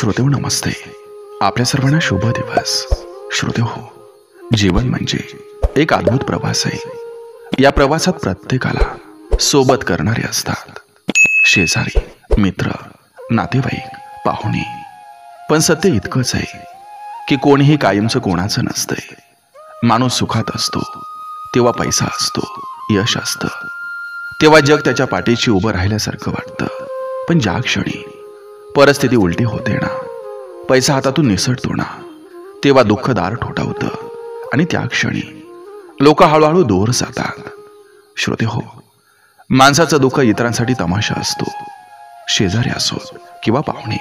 श्रोतेहो नमस्ते. आपल्या सर्वांना शुभ दिवस. श्रोतेहो, जीवन म्हणजे एक अद्भुत प्रवास आहे. या प्रवासात प्रत्येकाला सोबत करणारे असतात, शेजारी, मित्र, नातेवाईक, पाहुणे. पण सत्य इतकंच आहे की कोणीही कायमचं कोणाचं नसतंय. माणूस सुखात असतो तेव्हा पैसा असतो, यश असतं तेव्हा जग त्याच्या पाठीशी उभं राहिल्यासारखं वाटतं. पण ज्या क्षणी परिस्थिती उलटी होते ना, पैसा हातातून निसटतो ना, तेव्हा दुःख दार ठोठावतं आणि त्या क्षणी लोक हळूहळू दूर जातात. श्रोतेहो, माणसाचं दुःख इतरांसाठी तमाशा असतो. शेजारी असो किंवा पाहुणे,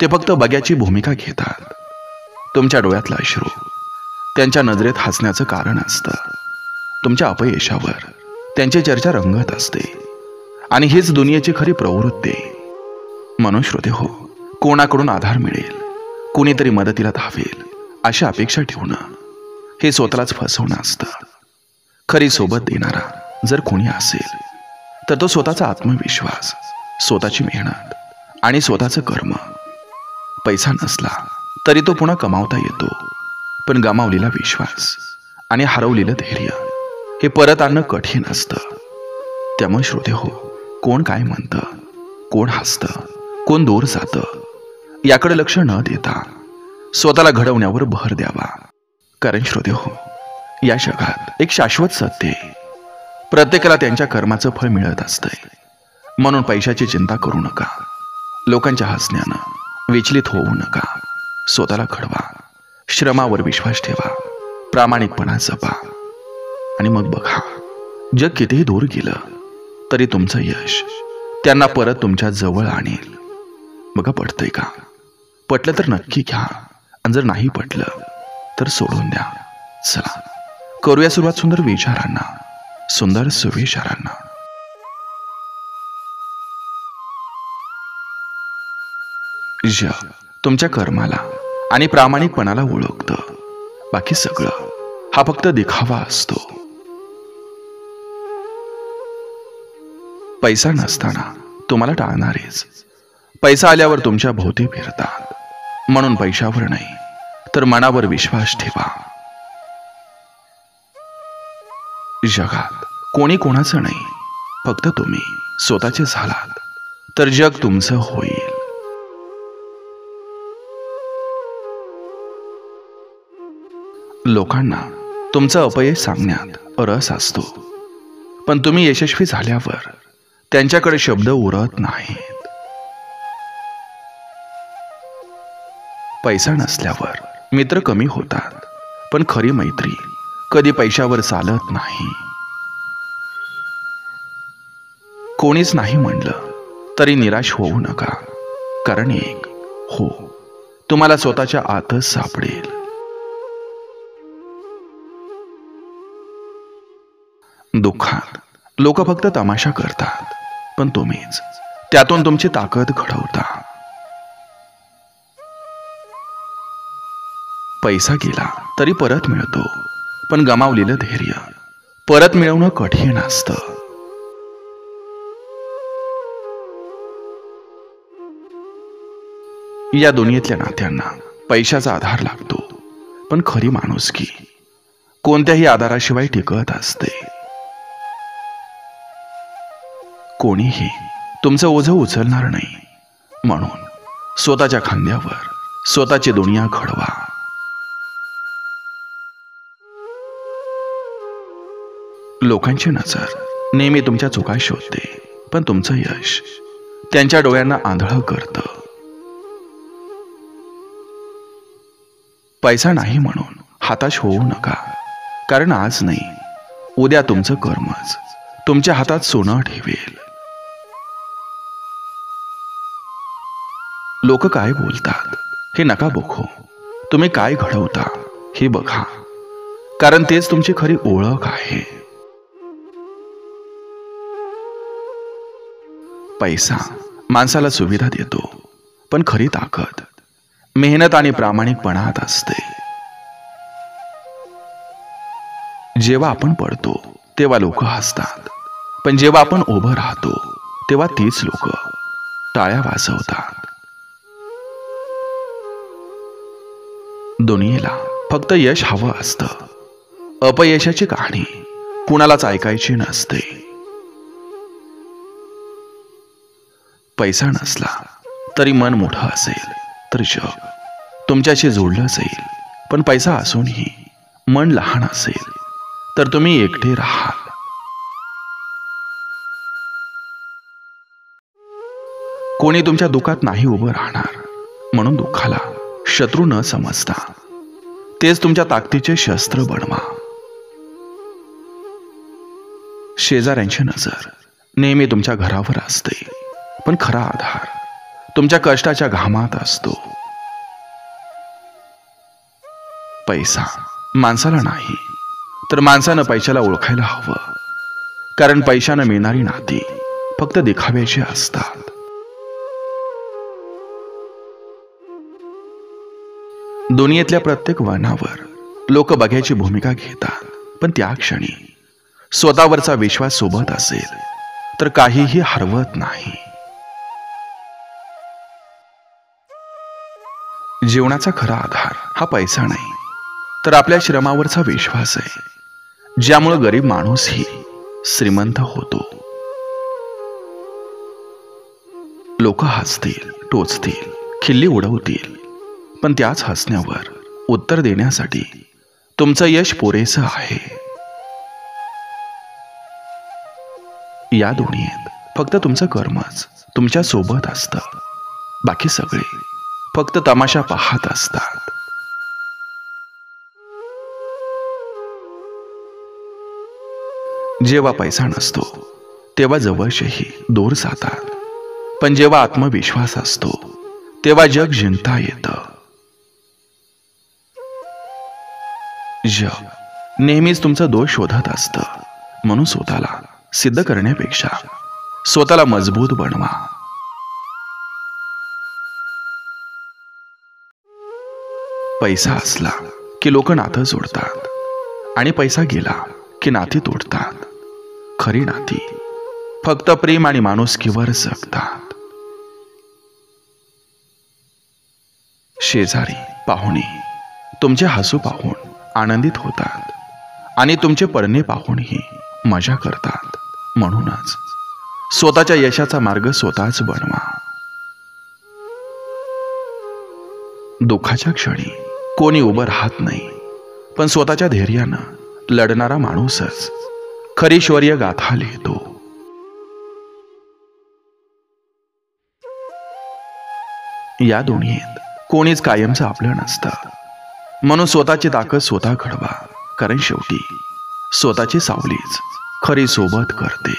ते फक्त बघ्याची भूमिका घेतात. तुमच्या डोळ्यातला अश्रू त्यांच्या नजरेत हसण्याचं कारण असतं. तुमच्या अपयशावर त्यांची चर्चा रंगत असते आणि हीच दुनियेची खरी प्रवृत्ती. म्हणून श्रोतेहो, कोणाकडून आधार मिळेल, कुणीतरी मदतीला धावेल अशी अपेक्षा ठेवणं हे स्वतःलाच फसवणं असतं. खरी सोबत देणारा जर कोणी असेल तर तो स्वतःचा आत्मविश्वास, स्वतःची मेहनत आणि स्वतःचं कर्म. पैसा नसला तरी तो पुन्हा कमावता येतो, पण गमावलेला विश्वास आणि हरवलेलं धैर्य हे परत आणणं कठीण असतं. त्यामुळे श्रोतेहो, कोण काय म्हणतं, कोण हसतं, कोण दूर जातं, याकडे लक्ष न देता स्वतःला घडवण्यावर भर द्यावा. कारण श्रोतेहो, या जगात एक शाश्वत सत्य आहे. प्रत्येकाला त्यांच्या कर्माचं फळ मिळत असतंय. म्हणून पैशाची चिंता करू नका. लोकांच्या हसण्यानं विचलित होऊ नका. स्वतःला घडवा, श्रमावर विश्वास ठेवा, प्रामाणिकपणा जपा आणि मग बघा, जग कितीही दूर गेलं तरी तुमचं यश त्यांना परत तुमच्या जवळ आणेल. बघा, पटतंय का? पटलं तर नक्की घ्या, आणि जर नाही पटलं तर सोडून द्या. चला करूया सुरुवात सुंदर विचारांना, सुंदर सुविचारांना. जग तुमच्या कर्माला आणि प्रामाणिकपणाला ओळखतं. बाकी सगळं हा फक्त दिखावा असतो. पैसा नसताना तुम्हाला टाळणारेच पैसा आल्यावर तुमच्या भोवती फिरतात. म्हणून पैशावर नाही तर मनावर विश्वास ठेवा. जगात कोणी कोणाचं नाही, फक्त तुम्ही स्वतःचे झालात तर जग तुमचं होईल. लोकांना तुमचं अपयश सांगण्यात रस असतो, पण तुम्ही यशस्वी झाल्यावर त्यांच्याकडे शब्द उरत नाहीत. पैसा नसल्यावर मित्र कमी होतात, पण खरी मैत्री कधी पैशावर चालत नाही. कोणीच नाही म्हणलं तरी निराश होऊ नका, कारण एक हो तुम्हाला स्वतःच्या आतच सापडेल. दुःखात लोक फक्त तमाशा करतात, पण तुम्हीच त्यातून तुमची ताकद घडवता. पैसा गेला तरी परत मिळतो, पण गमावलेलं धैर्य परत मिळवणं कठीण असतं. या दुनियेतल्या नात्यांना पैशाचा आधार लागतो, पण खरी माणुसकी कोणत्याही आधाराशिवाय टिकत असते. कोणीही तुमचं ओझं उचलणार नाही, म्हणून स्वतःच्या खांद्यावर स्वतःची दुनिया घडवा. लोकांची नजर नेहमी तुमच्या चुका शोधते, पण तुमचं यश त्यांच्या डोळ्यांना आंधळं करतं. पैसा नाही म्हणून हताश होऊ नका, कारण आज नाही उद्या तुमचं कर्मच तुमच्या हातात सोनं ठेवेल. लोक काय बोलतात हे नका बघू, तुम्ही काय घडवता हे बघा, कारण तेच तुमची खरी ओळख आहे. पैसा माणसाला सुविधा देतो, पण खरी ताकद मेहनत आणि प्रामाणिकपणात असते. जेव्हा आपण पडतो तेव्हा लोक हसतात, पण जेव्हा आपण उभं राहतो तेव्हा तीच लोक टाळ्या वाजवतात. दुनियेला फक्त यश हवं असतं. अपयशाची कहाणी कुणालाच ऐकायची नसते. पैसा नसला तरी मन मोठं असेल तर जग तुमच्याशी जोडलं जाईल. पण पैसा असूनही मन लहान असेल तर तुम्ही एकटे राहाल. कोणी तुमच्या दुःखात नाही उभं राहणार, म्हणून दुःखाला शत्रू न समजता तेच तुमच्या ताकदीचे शस्त्र बनवा. शेजाऱ्यांची नजर नेहमी तुमच्या घरावर असते, पण खरा आधार तुमच्या कष्टाच्या घामात असतो. पैसा माणसाला नाही तर माणसानं पैशाला ओळखायला हवं. कारण पैशानं मिळणारी नाती फक्त दिखाव्याची असतात. दुनियेतल्या प्रत्येक वळणावर लोक बघ्याची भूमिका घेतात, पण त्या क्षणी स्वतःवरचा विश्वास सोबत असेल तर काहीही हरवत नाही. जीवनाचा खरा आधार हा पैसा नाही तर आपल्या श्रमावरचा विश्वास आहे, ज्यामुळे गरीब माणूसही श्रीमंत होतो. लोक हसतील, टोचतील, खिल्ली उडवतील, पण त्याच हसण्यावर उत्तर देण्यासाठी तुमचं यश पुरेसं आहे. या दुनियेत फक्त तुमचं कर्मच तुमच्या सोबत असतं. बाकी सगळे फक्त तमाशा पाहत असतात. जेव्हा पैसा नसतो तेव्हा जवळचेही दूर जातात, पण जेव्हा आत्मविश्वास असतो तेव्हा जग जिंकता येतं. जग नेहमीच तुमचा दोष शोधत असतं, म्हणून स्वतःला सिद्ध करण्यापेक्षा स्वतःला मजबूत बनवा. पैसा असला की लोक नातं जोडतात आणि पैसा गेला की नाती तोडतात. खरी नाती फक्त प्रेम आणि माणुसकीवर जगतात. शेजारी, पाहुणे तुमचे हसू पाहून आनंदित होतात आणि तुमचे पडणे पाहूनही मजा करतात. म्हणूनच स्वतःच्या यशाचा मार्ग स्वतःच बनवा. दुःखाच्या क्षणी कोणी उभं राहत नाही, पण स्वतःच्या धैर्यानं लढणारा माणूसच खरी शौर्य गाथा लिहितो. या दुनियेत कोणीच कायमचं आपलं नसतं, म्हणून स्वतःची ताकद स्वतः घडवा. कारण शेवटी स्वतःची सावलीच खरी सोबत करते.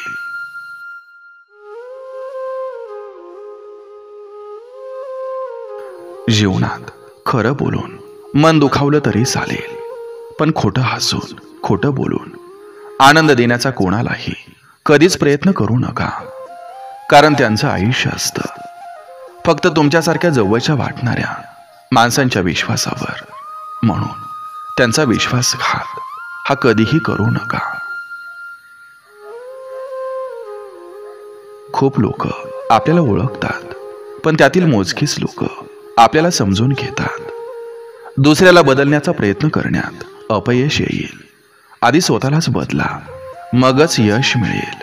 जीवनात खरं बोलून मन दुखावलं तरी चालेल, पण खोटं हसून, खोटं बोलून आनंद देण्याचा कोणालाही कधीच प्रयत्न करू नका. कारण त्यांचं आयुष्य असतं फक्त तुमच्यासारख्या जवळच्या वाटणाऱ्या माणसांच्या विश्वासावर. म्हणून त्यांचा विश्वासघात हा कधीही करू नका. खूप लोक आपल्याला ओळखतात, पण त्यातील मोजकीच लोक आपल्याला समजून घेतात. दुसऱ्याला बदलण्याचा प्रयत्न करण्यात अपयश येईल. आधी स्वतःलाच बदला, मगच यश मिळेल.